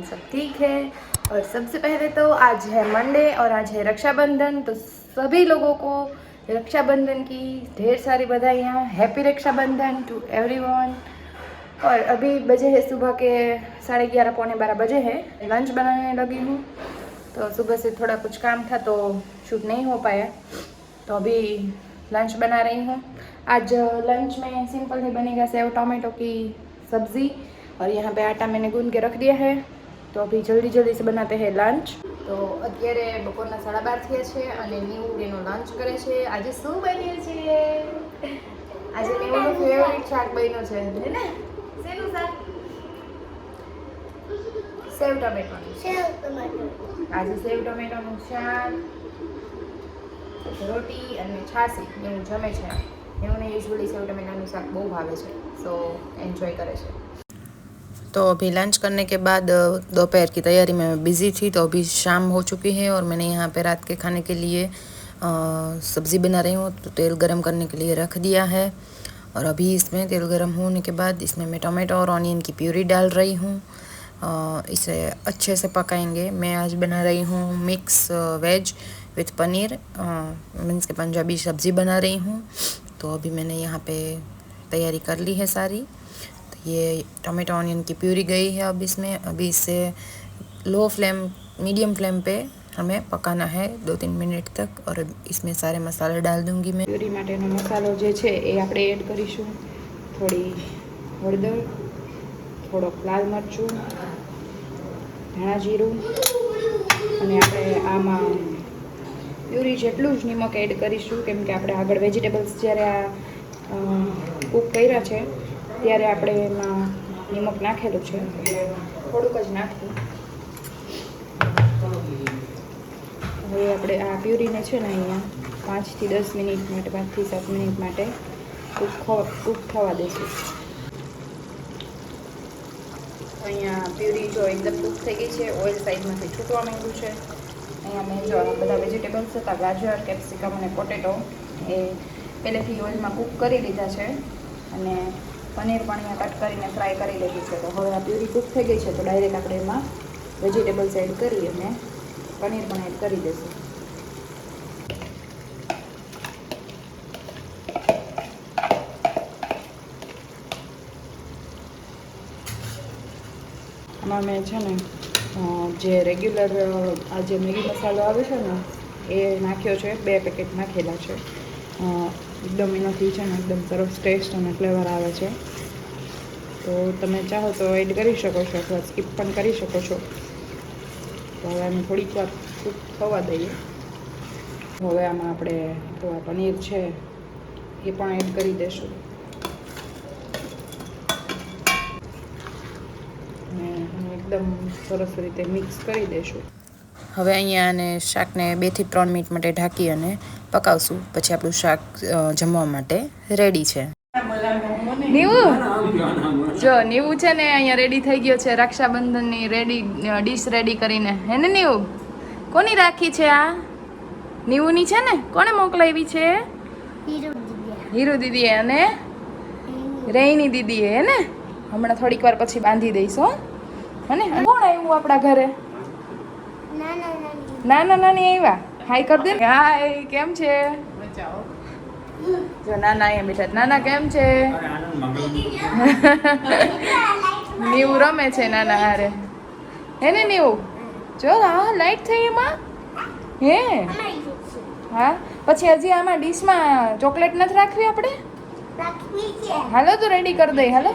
सब ठीक है। और सबसे पहले तो आज है मंडे और आज है रक्षाबंधन, तो सभी लोगों को रक्षाबंधन की ढेर सारी बधाइयाँ। Happy Raksha Bandhan to everyone. और अभी बजे है सुबह के 11:30 पौने 12 बजे है। लंच बनाने लगी हूँ, तो सुबह से थोड़ा कुछ काम था तो शूट नहीं हो पाया, तो अभी लंच बना रही हूँ। आज लंच में सिंपल ही बनेगा सेव टोमेटो की सब्ज़ी, और यहाँ पे आटा मैंने गूंद के रख दिया है, तो अभी जल्दी जल्दी से बनाते हैं लंच। तो અત્યારે બપોરના 12:30 થયા છે અને નીવુ એનો લંચ કરે છે। આજે શું બન્યું છે? આજે નીવુનું ફેવરિટ શાક બન્યું છે, હે ને? શેનું શાક? સેવ ટમેટોનું। આજે સેવ ટમેટોનું શાક, રોટી અને છાશી એવું જમે છે। એમને યુઝ્યુઅલી સેવ टमाटरનું શાક બહુ ભાવે છે, સો એન્જॉय करे છે। तो अभी लंच करने के बाद दोपहर की तैयारी में मैं बिज़ी थी, तो अभी शाम हो चुकी है और मैंने यहाँ पे रात के खाने के लिए सब्ज़ी बना रही हूँ। तो तेल गरम करने के लिए रख दिया है, और अभी इसमें तेल गरम होने के बाद इसमें मैं टमाटो और ऑनियन की प्यूरी डाल रही हूँ। इसे अच्छे से पकाएंगे। मैं आज बना रही हूँ mix veg with paneer, means के पंजाबी सब्ज़ी बना रही हूँ। तो अभी मैंने यहाँ पे तैयारी कर ली है सारी। तो ये टमाटो ऑनियन की प्यूरी गई है। अब इसमें अभी इसे लो फ्लेम मीडियम फ्लेम पे हमें पकाना है 2-3 मिनट तक, और इसमें सारे मसाले डाल दूंगी मैं। प्यूरी माटेनो मसालो जे छे ए આપણે એડ કરીશું। થોડી હળદર, થોડોક લાલ મરચું, ધાણા જીરું, અને આપણે આમાં પ્યુરી જેટલું જ નિમક એડ કરીશું, કેમ કે આપણે આગળ વેજીટેબલ્સ જ્યારે આ કૂક કર્યા છે ત્યારે આપણે એમાં નિમક નાખેલું છે, થોડુંક જ નાખવું। હવે આપણે આ પ્યુરીને છે ને અહીંયા 5 થી 10 મિનિટ માટે, 5 થી 7 મિનિટ માટે કૂક થવા દઈશું। અહીંયા પ્યુરી જો એકદમ કૂક થઈ ગઈ છે, ઓઇલ સાઈડમાંથી છૂટવા માંડ્યું છે। અહીંયા મેં જો બધા વેજીટેબલ્સ હતા, ગાજર, કેપ્સિકમ અને પોટેટો, એ પહેલેથી ઓઇલમાં કૂક કરી લીધા છે, અને પનીર પણ અહીંયા કટ કરીને ફ્રાય કરી લીધું છે। તો હવે આ પ્યુરી કૂક થઈ ગઈ છે, તો ડાયરેક્ટ આપણે એમાં વેજીટેબલ્સ એડ કરી અને પનીર પણ એડ કરી દઈશું। આમાં મેં છે ને જે રેગ્યુલર આ જે મેગી મસાલો આવે છે ને એ નાખ્યો છે, 2 પેકેટ નાખેલા છે। એકદમ એનાથી છે ને એકદમ સરસ ટેસ્ટ અને ફ્લેવર આવે છે। તો તમે ચાહો તો એડ કરી શકો છો અથવા સ્કીપ પણ કરી શકો છો। તો હવે આને થોડીક વાર કૂક થવા દઈએ। હવે આમાં આપણે થોડા પનીર છે એ પણ એડ કરી દઈશું, અને એકદમ સરસ રીતે મિક્સ કરી દઈશું। હવે અહીંયા આને શાકને 2 થી 3 મિનિટ માટે ઢાંકી અને પકાવશું, પછી આપણું શાક જમવા માટે રેડી છે। નીવુ જો નીવુ છે ને અહીંયા રેડી થઈ ગયો છે રક્ષાબંધનની રેડી ડીશ રેડી કરીને, હે ને નીવુ? કોની રાખી છે આ? નીવુની છે ને? કોણે મોકલાવી છે? હીરુ દીદીએ અને રેઈની દીદીએ, હે ને? હમણાં થોડીક વાર પછી બાંધી દઈશ, હો, હે ને? કોણ આવ્યું આપણા ઘરે? નાના નાની આવ્યા। હાય કર દે। હાય, કેમ છે? જો નાના અહીંયા બેઠા। નાના કેમ છે? નીવુ રમે છે નાના હારે, હે ને નીવુ? જો હા લાઈટ થઈ એમાં, હે? હા, પછી હજી આમાં ડીશમાં ચોકલેટ નથી રાખવી આપણે? હાલો તો રેડી કરી દઈ, હાલો।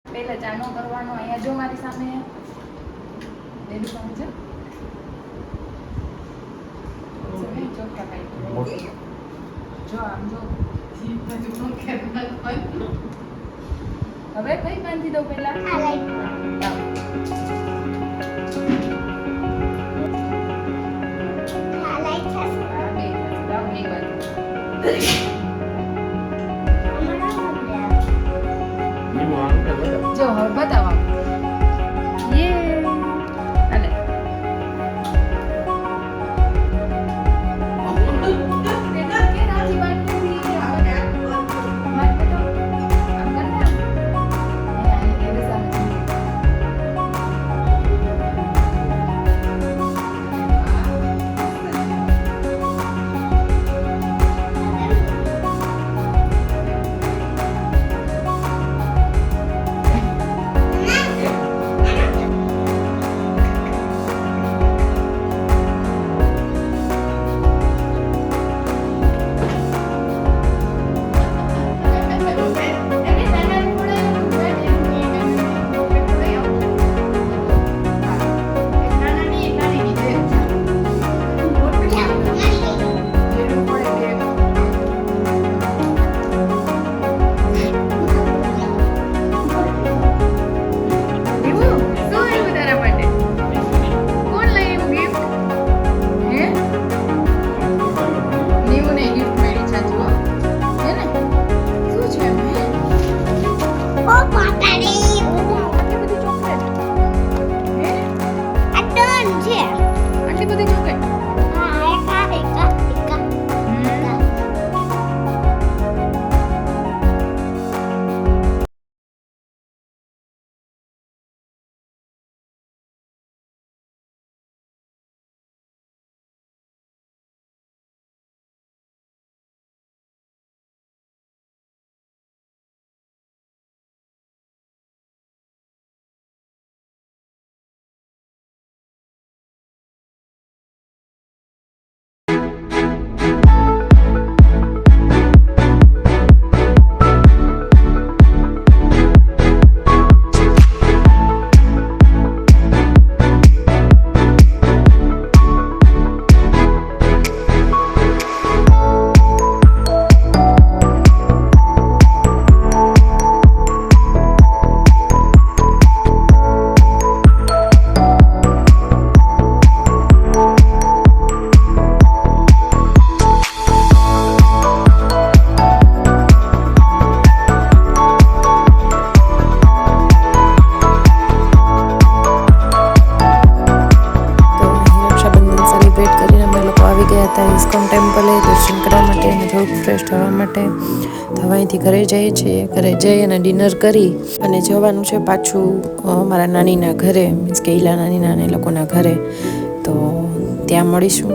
પહેલા ચાનો કરવાનો, અહીંયા જો મારી સામે બેબી કોણ છે? જો આમ જો હવે કઈ બાંધી દઉં પહેલા? જો હવે બતાવો યે, હાલે દર્શન કરવા માટે અને થોડુંક ફ્રેશ થવા માટે. તો હવે અહીંથી ઘરે જઈએ છીએ. ઘરે જઈ અને ડિનર કરી અને જવાનું છે પાછું મારા નાનીના ઘરે, મીન્સ કે ઈલા નાનીના એ લોકોના ઘરે. તો ત્યાં મળીશું.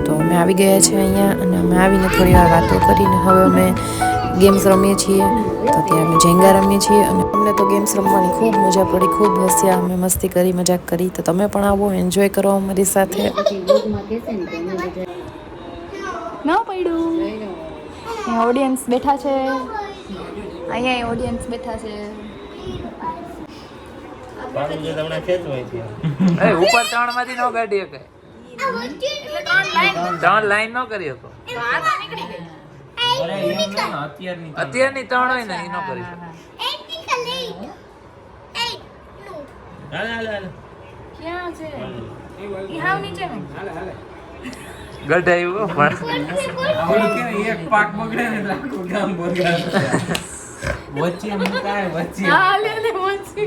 તો અમે આવી ગયા છીએ અહીંયા અને અમે આવીને થોડી વાર વાતો કરીને હવે અમે ગેમ્સ રમીએ છીએ. તો ત્યાં અમે જેંગા રમીએ છીએ અને અમને તો ગેમ્સ રમવાની ખૂબ મજા પડી, ખૂબ હસ્યા અમે, મસ્તી કરી, મજાક કરી. તો તમે પણ આવો, એન્જોય કરો અમારી સાથે. ન પડ્યું. અહીંયા ઓડિયન્સ બેઠા છે, અહીંયા ઓડિયન્સ બેઠા છે. ઉપર 3 માંથી નો કાઢી શકે, 3 લાઈન નો કરી શકો. અત્યારની 3 હોય ને એ નો કરી શકો. ક્યાં છે? ઈ હાવ નીચે ને. ગઢાયું એક પાક બગડે ને એટલે આખું ગામ બગડે. વચ્ચે મુકાય વચ્ચે. હા લે મોચી.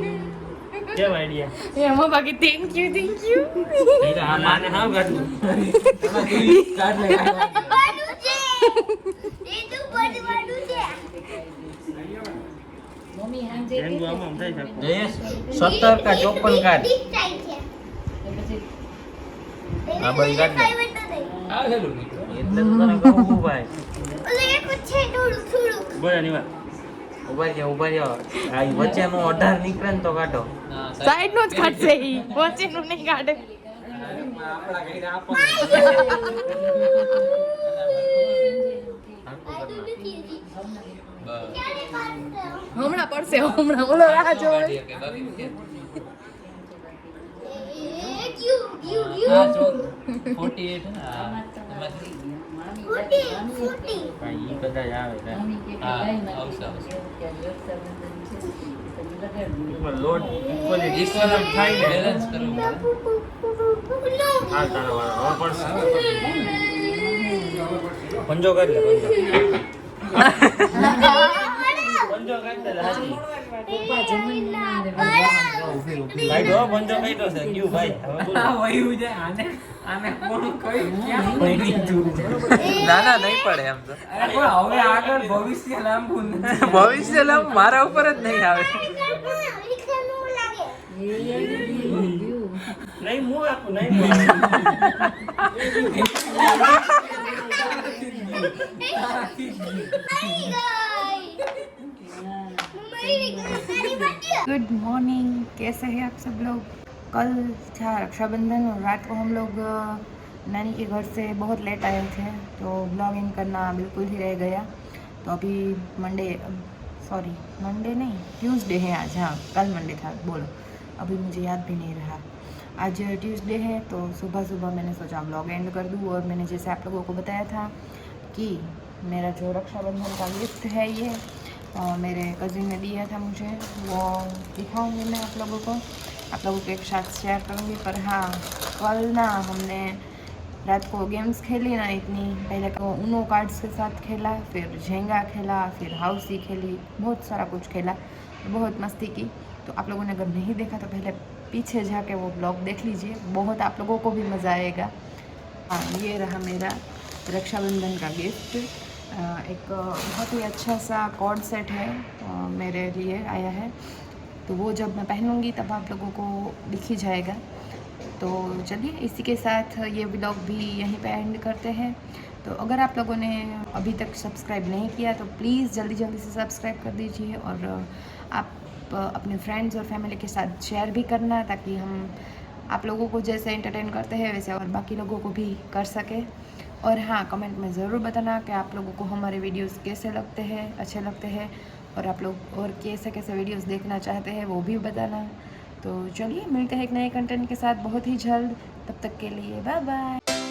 કેમ આઈડિયા? એમાં બાકી થેન્ક યુ. એટલે આ માને હાવ ગાડું. કાઢ લે. મમ્મી હાંજે એનું આમ થઈ શકે. 17 કા 54 કાઢ. આ બઈ કાઢ લે. આ હેલું નીકળો. એટલે તો તને કહું ભાઈ. ઓલે એક છે થોડું. બોલ નીવા. ઉભા જાઓ. આ વચ્ચેનો 18 નીકળે ને તો કાઢો. સાઈડ નો જ કાઢશે ઈ, વચ્ચેનું નહીં કાઢે. આપણા ઘરે આપો. હમણાં પડશે, હમણાં ઓલો રાહ જોવે. આ 48 ભાઈ ઈ કદાચ આવે ને. આવશે. લોડ ઇક્વલી ડિસ્ટર્બ થાય ને. બેલેન્સ કરવું પડે. હા તારા વાળા હવે પડશે. પંજો કાઢ લે પંજો કાઢ દે હાજી. ભાઈ દો પંજો કાઢ્યો છે ક્યુ ભાઈ હવે બોલો. વયું જાય આને કોણ કઈ ક્યાં પડી તું. ના નહીં પડે એમ તો. હવે આગળ ભવિષ્ય લાંબુ નથી. ભવિષ્ય લાંબ મારા ઉપર જ નહીં આવે. નહીં હું આપું નહીં. गुड मॉर्निंग, कैसे हैं आप सब लोग? कल था रक्षाबंधन और रात को हम लोग नानी के घर से बहुत लेट आए थे, तो ब्लॉगिंग करना बिल्कुल ही रह गया. तो अभी मंडे नहीं, ट्यूसडे है आज. हाँ, कल मंडे था, बोलो. अभी मुझे याद भी नहीं रहा. आज ट्यूसडे है, तो सुबह सुबह मैंने सोचा ब्लॉग एंड कर दूँ. और मैंने जैसे आप लोगों को बताया था कि मेरा जो रक्षाबंधन का गिफ्ट है ये मेरे कज़िन ने दिया था मुझे, वो दिखाऊंगी मैं आप लोगों को एक साथ शेयर करूंगी. पर हाँ, कल ना हमने रात को गेम्स खेली ना इतनी. पहले तो ऊनो कार्ड्स के साथ खेला, फिर झेंगा खेला, फिर हाउसी खेली, बहुत सारा कुछ खेला, बहुत मस्ती की. तो आप लोगों ने अगर नहीं देखा तो पहले पीछे जाके वो ब्लॉग देख लीजिए, बहुत आप लोगों को भी मज़ा आएगा. हाँ, ये रहा मेरा रक्षाबंधन का गिफ्ट. एक बहुत ही अच्छा सा कॉर्ड सेट है, मेरे लिए आया है. तो वो जब मैं पहनूंगी तब आप लोगों को दिख ही जाएगा. तो चलिए, इसी के साथ ये व्लॉग भी यहीं पे एंड करते हैं. तो अगर आप लोगों ने अभी तक सब्सक्राइब नहीं किया तो प्लीज़ जल्दी से सब्सक्राइब कर दीजिए. और आप अपने फ्रेंड्स और फैमिली के साथ शेयर भी करना, ताकि हम आप लोगों को जैसे एंटरटेन करते हैं वैसे और बाकी लोगों को भी कर सके. और हाँ, कमेंट में ज़रूर बताना कि आप लोगों को हमारे वीडियोस कैसे लगते हैं, अच्छे लगते हैं, और आप लोग और कैसे वीडियोस देखना चाहते हैं वो भी बताना. तो चलिए, मिलते हैं एक नए कंटेंट के साथ बहुत ही जल्द. तब तक के लिए बाय बाय.